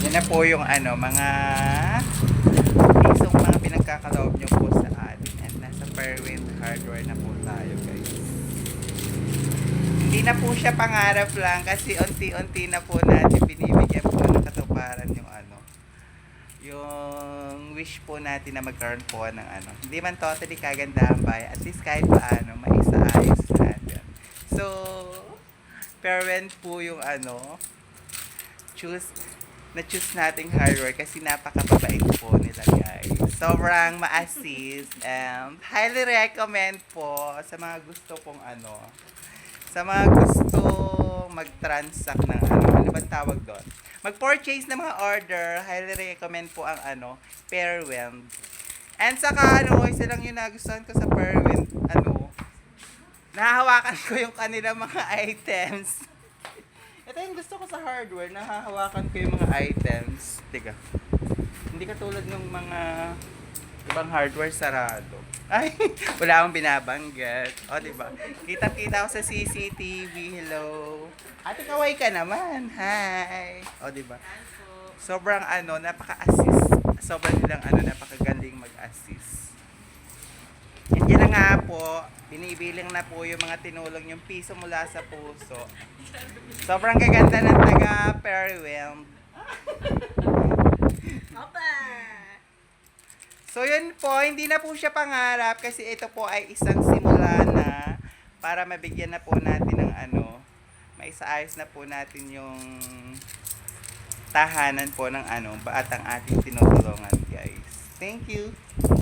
Yan na po yung ano, mga pisong mga pinagkakaloob nyo po sa atin. And nasa Fairwind Hardware na po tayo, guys. Hindi na po siya pangarap lang kasi unti-unti na po natin binibigyan po ng katuparan yung ano, yung wish po natin na magkaroon po ng ano. Hindi man totally kagandahan ba, at least kahit paano, maisaayos natin. So, parent po yung ano, na-choose nating hardware kasi napakababait po nila, guys. Sobrang ma-assist and highly recommend po sa mga gusto pong ano, sa mga gusto mag-transact ng ano, ano ba tawag doon? Mag-purchase ng mga order, highly recommend po ang ano, Fairwind. And saka ano, isa lang yung nagustuhan ko sa Fairwind, ano, nahahawakan ko yung kanilang mga items. Ito yung gusto ko sa hardware, nahahawakan ko yung mga items. Tiga. Hindi katulad ng mga ibang hardware sarado. Ay, wala akong binabanggit. O, diba? Kita-kita ako sa CCTV. Hello. Ate, kaway ka naman. Hi. O, diba? Sobrang ano, napaka-assist. Sobrang nilang ano, napakagaling mag-assist. And yan na nga po, binibiling na po yung mga tinulong yung piso mula sa puso. Sobrang gaganda ng taga Fairwind. Opa! So yun po, hindi na po siya pangarap kasi ito po ay isang simula na para mabigyan na po natin ng ano, maisaayos na po natin yung tahanan po ng ano, at ang ating tinutulungan, guys. Thank you!